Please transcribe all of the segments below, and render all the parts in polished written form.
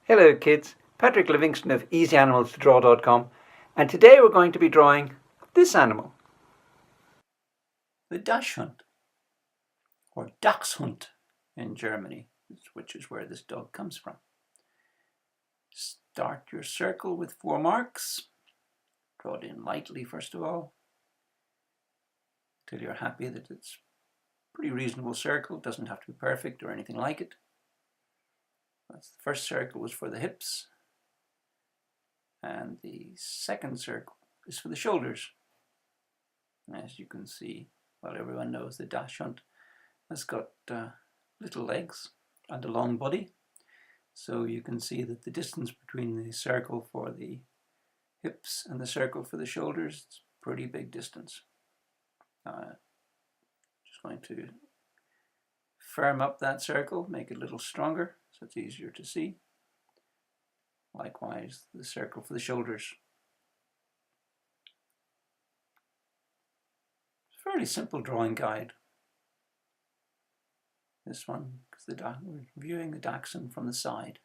Hello kids, Patrick Livingstone of EasyAnimalsToDraw.com, and today we're going to be drawing this animal. The Dachshund, or Dachshund in Germany, which is where this dog comes from. Start your circle with 4 marks. Draw it in lightly first of all, till you're happy that it's a pretty reasonable circle. It doesn't have to be perfect or anything like it. That's the first circle was for the hips, and the second circle is for the shoulders. As you can see, well, everyone knows the Dachshund has got little legs and a long body, so you can see that the distance between the circle for the hips and the circle for the shoulders is a pretty big distance. Just going to firm up that circle, make it a little stronger so it's easier to see. Likewise, the circle for the shoulders. It's a fairly simple drawing guide. This one, because we're viewing the Dachshund from the side.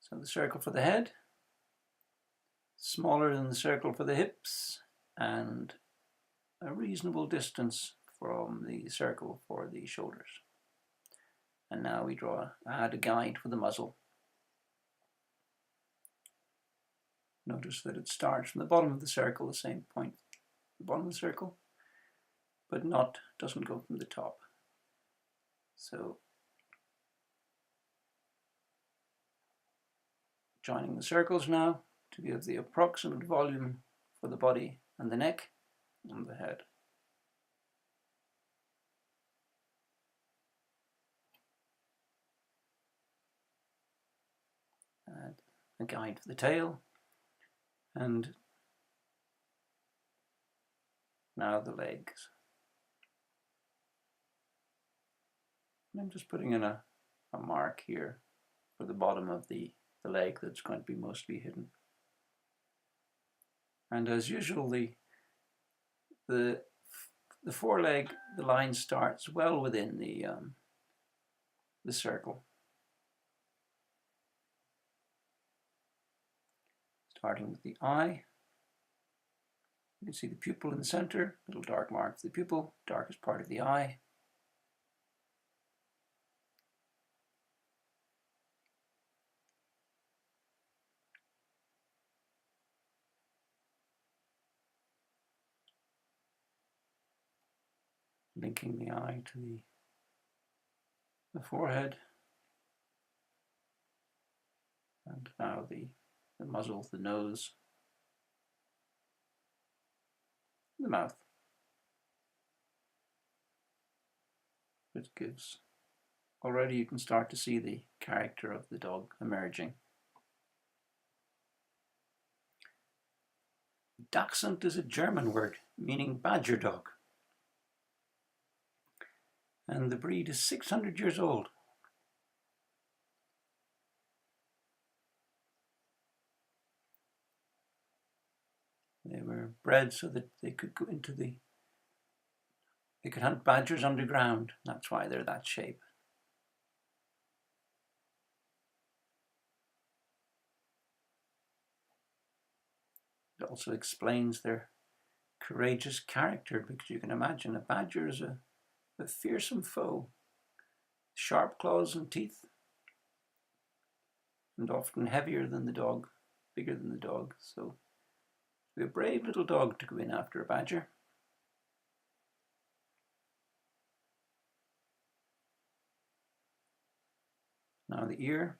So the circle for the head, smaller than the circle for the hips, and a reasonable distance from the circle for the shoulders. And now we add a guide for the muzzle. Notice that it starts from the bottom of the circle, the same point, the bottom of the circle, but doesn't go from the top. So, joining the circles now to give the approximate volume for the body and the neck and the head. Add a guide for the tail, and now the legs. I'm just putting in a mark here for the bottom of the leg that's going to be mostly hidden. And as usual, the foreleg, the line starts well within the circle. Starting with the eye, you can see the pupil in the center, little dark mark for the pupil, darkest part of the eye. Linking the eye to the forehead, and now the muzzle, the nose, the mouth. It gives, already you can start to see the character of the dog emerging. Dachshund is a German word meaning badger dog, and the breed is 600 years old. They were bred so that they could go into they could hunt badgers underground. That's why they're that shape. It also explains their courageous character, because you can imagine a badger is a fearsome foe, sharp claws and teeth, and often heavier than the dog, bigger than the dog. So be a brave little dog to go in after a badger. Now the ear,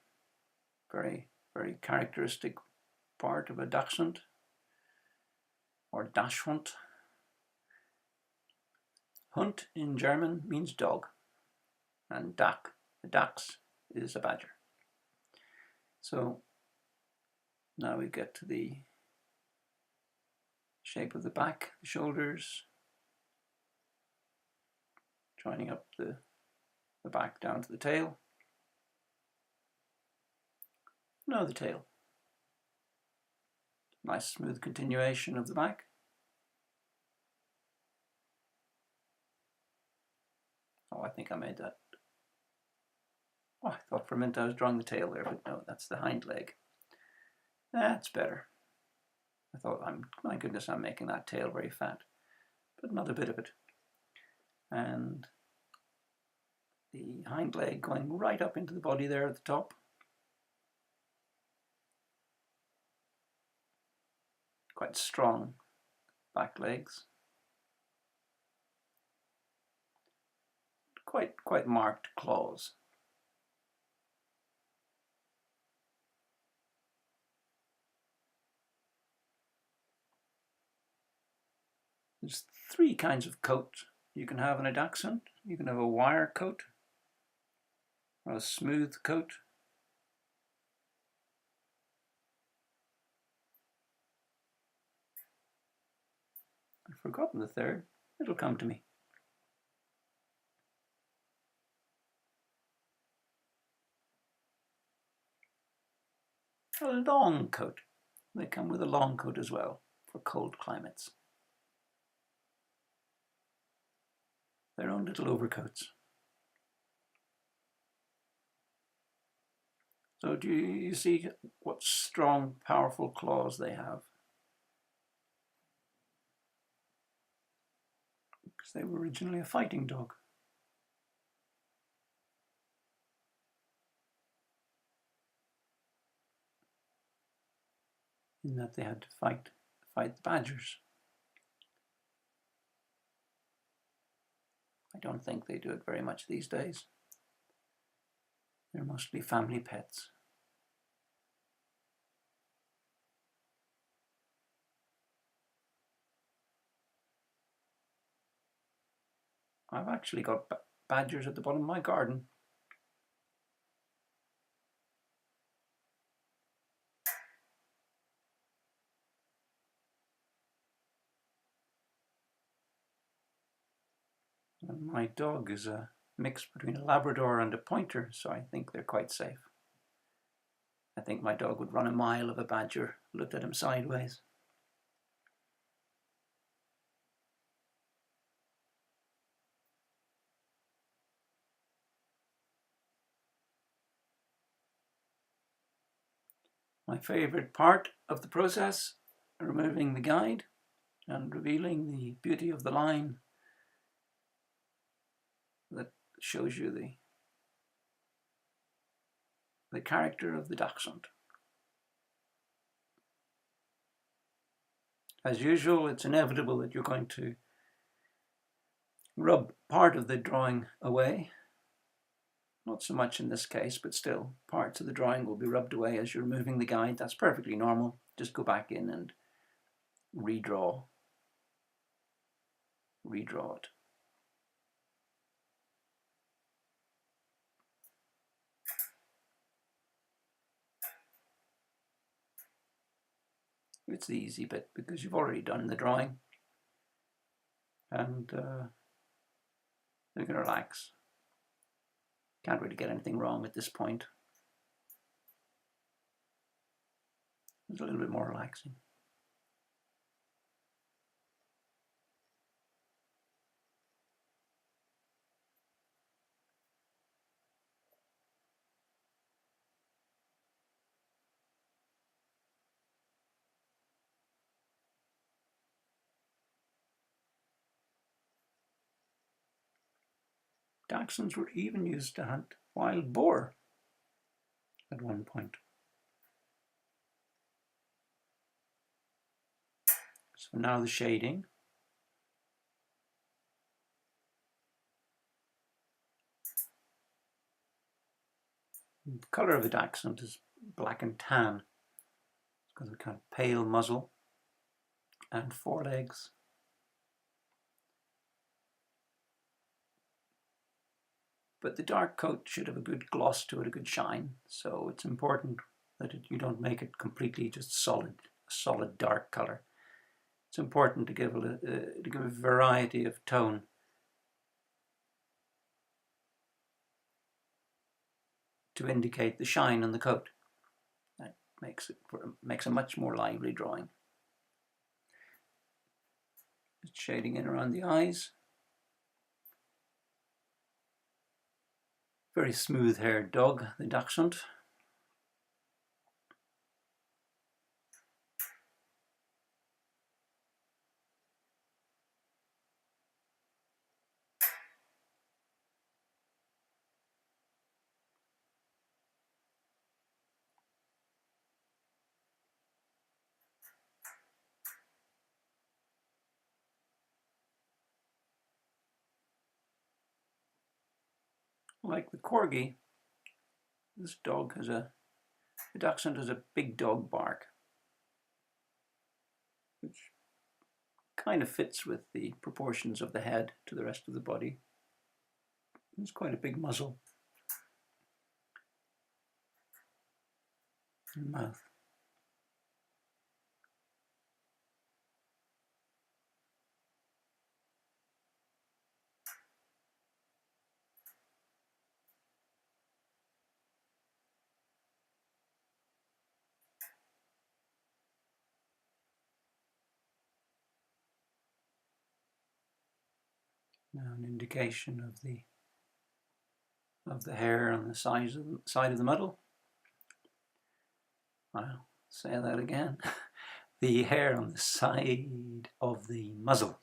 very, very characteristic part of a Dachshund, or Dachshund. Hund in German means dog, and the Dachs is a badger. So now we get to the shape of the back, the shoulders, joining up the back down to the tail. Now the tail. Nice smooth continuation of the back. Oh, I think I made that Oh, I thought for a minute I was drawing the tail there, but no, that's the hind leg. That's better. I thought, my goodness, I'm making that tail very fat, but not a bit of it. And the hind leg going right up into the body there at the top. Quite strong back legs. Quite marked claws. There's three kinds of coat you can have in a Dachshund. You can have a wire coat, or a smooth coat, I've forgotten the third. It'll come to me. A long coat. They come with a long coat as well for cold climates. Their own little overcoats. So do you see what strong, powerful claws they have? Because they were originally a fighting dog. In that they had to fight the badgers. I don't think they do it very much these days. They're mostly family pets. I've actually got badgers at the bottom of my garden. And my dog is a mix between a Labrador and a Pointer, so I think they're quite safe. I think my dog would run a mile if a badger looked at him sideways. My favorite part of the process, removing the guide and revealing the beauty of the line that shows you the character of the Dachshund. As usual, it's inevitable that you're going to rub part of the drawing away. Not so much in this case, but still, parts of the drawing will be rubbed away as you're removing the guide. That's perfectly normal. Just go back in and redraw it. It's the easy bit because you've already done the drawing, and you can relax. Can't really get anything wrong at this point. It's a little bit more relaxing. Dachshunds were even used to hunt wild boar at one point. So now the shading. The colour of the Dachshund is black and tan. It's got a kind of pale muzzle and forelegs. But the dark coat should have a good gloss to it, a good shine. So it's important that you don't make it completely just solid dark colour. It's important to give a variety of tone. To indicate the shine on the coat. That makes a much more lively drawing. Just shading in around the eyes. Very smooth-haired dog, the Dachshund. Like the Corgi, this dog has the Dachshund has a big dog bark, which kind of fits with the proportions of the head to the rest of the body. It's quite a big muzzle and mouth. Now an indication of the hair on the side of the muzzle. I'll say that again. The hair on the side of the muzzle.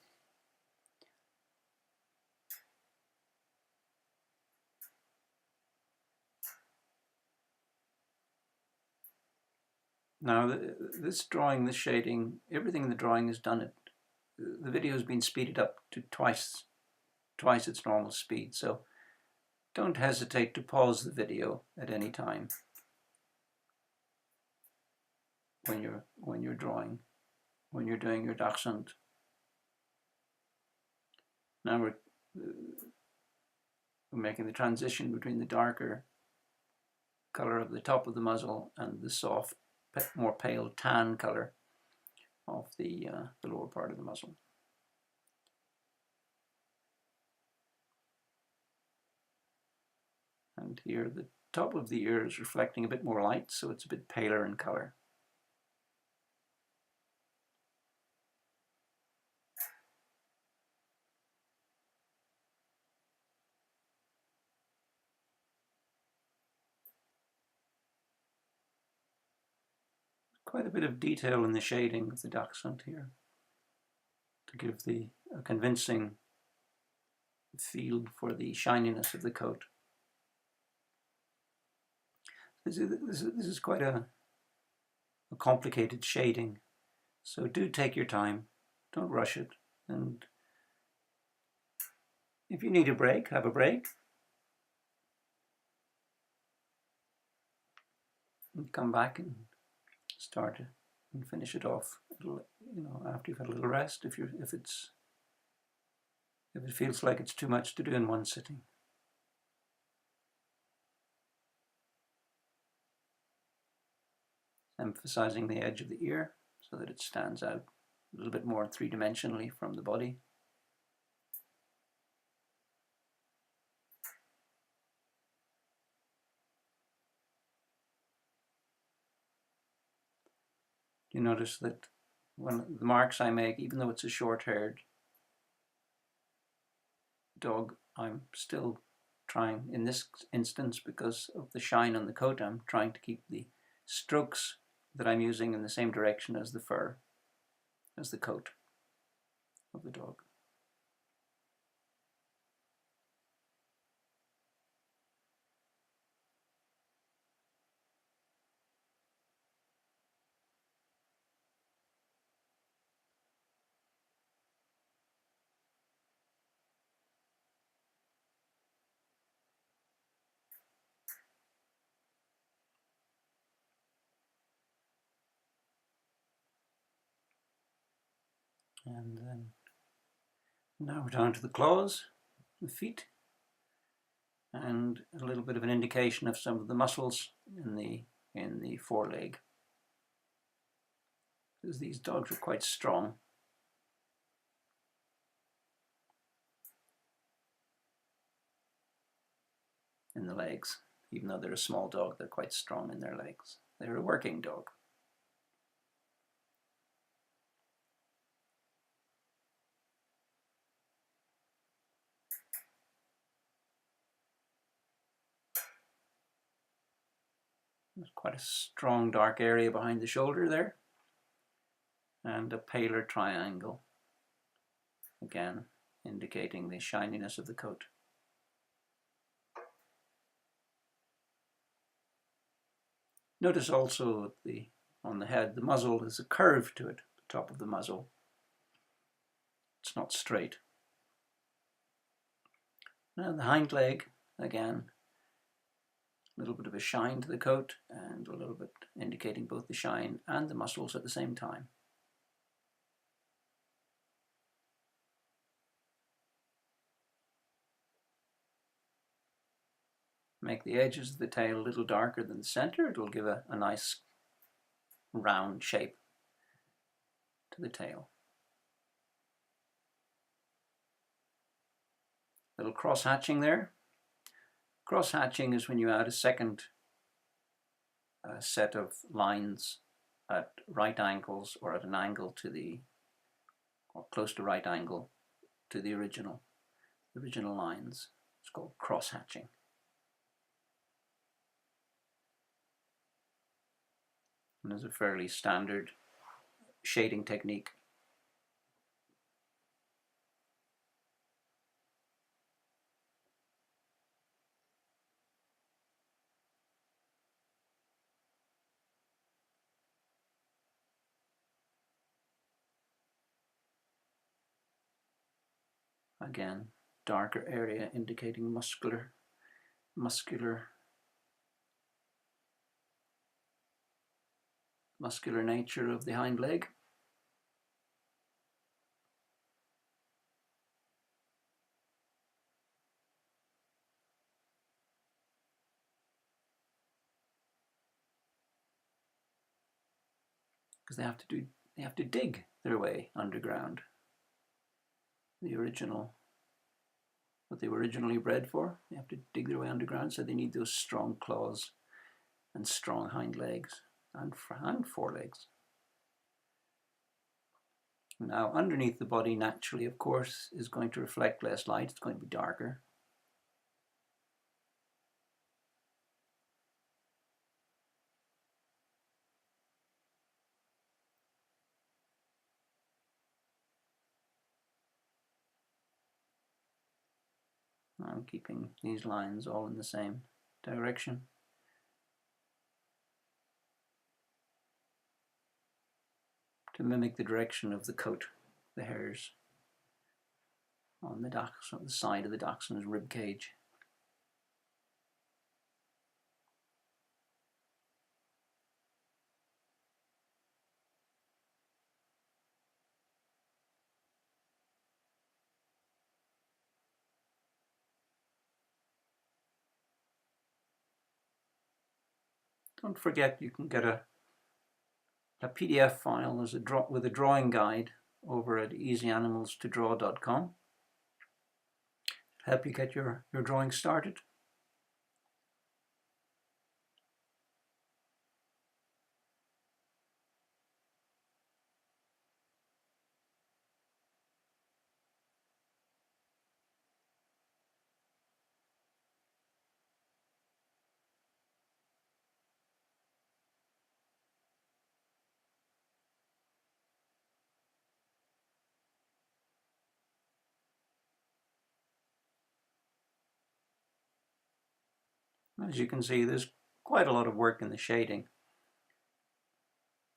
Now this drawing, this shading, everything in the drawing is done the video has been speeded up to twice its normal speed, so don't hesitate to pause the video at any time when you're drawing, when you're doing your Dachshund. Now we're making the transition between the darker color of the top of the muzzle and the soft, more pale tan color of the lower part of the muzzle. And here the top of the ear is reflecting a bit more light, so it's a bit paler in color. Quite a bit of detail in the shading of the Dachshund here to give a convincing feel for the shininess of the coat. This is quite a complicated shading, so do take your time, don't rush it, and if you need a break, have a break, and come back and start it and finish it off. After you've had a little rest, if it feels like it's too much to do in one sitting. Emphasizing the edge of the ear so that it stands out a little bit more three-dimensionally from the body. You notice that when the marks I make, even though it's a short-haired dog, I'm still trying, in this instance, because of the shine on the coat, I'm trying to keep the strokes that I'm using in the same direction as the fur, as the coat of the dog. And then now we're down to the claws, the feet, and a little bit of an indication of some of the muscles in the foreleg, because these dogs are quite strong. In the legs, even though they're a small dog, they're quite strong in their legs. They're a working dog. There's quite a strong dark area behind the shoulder there, and a paler triangle, again indicating the shininess of the coat. Notice also on the head, the muzzle has a curve to it, the top of the muzzle. It's not straight. Now the hind leg, again, a little bit of a shine to the coat and a little bit indicating both the shine and the muscles at the same time. Make the edges of the tail a little darker than the center. It'll give a nice round shape to the tail. Little cross hatching there. Cross hatching is when you add a second set of lines at right angles or at an angle to or close to right angle to the original lines. It's called cross hatching. And there's a fairly standard shading technique. Again, darker area indicating muscular nature of the hind leg. Because they have to dig their way underground. What they were originally bred for, they have to dig their way underground, so they need those strong claws and strong hind legs and forelegs. Now underneath the body naturally, of course, is going to reflect less light. It's going to be darker. I'm keeping these lines all in the same direction. To mimic the direction of the coat, the hairs on the side of the dachshund's rib cage. Don't forget you can get a PDF file with a drawing guide over at easyanimals2draw.com. Help you get your drawing started. As you can see, there's quite a lot of work in the shading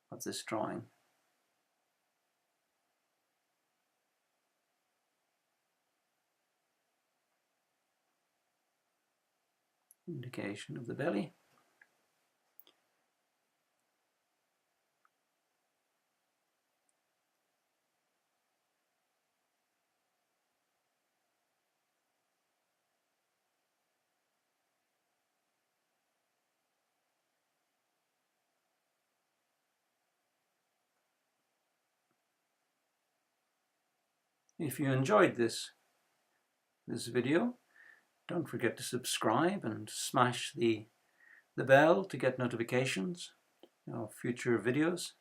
of this drawing. Indication of the belly. If you enjoyed this video, don't forget to subscribe and smash the bell to get notifications of future videos.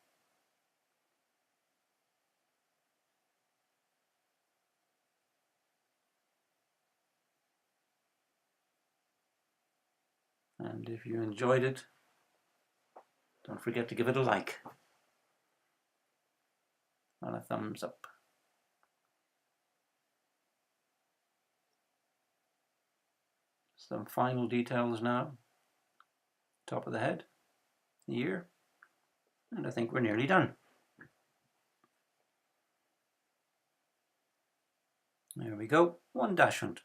And if you enjoyed it, Don't forget to give it a like and a thumbs up. Some final details now. Top of the head, the ear, and I think we're nearly done. There we go, one Dachshund.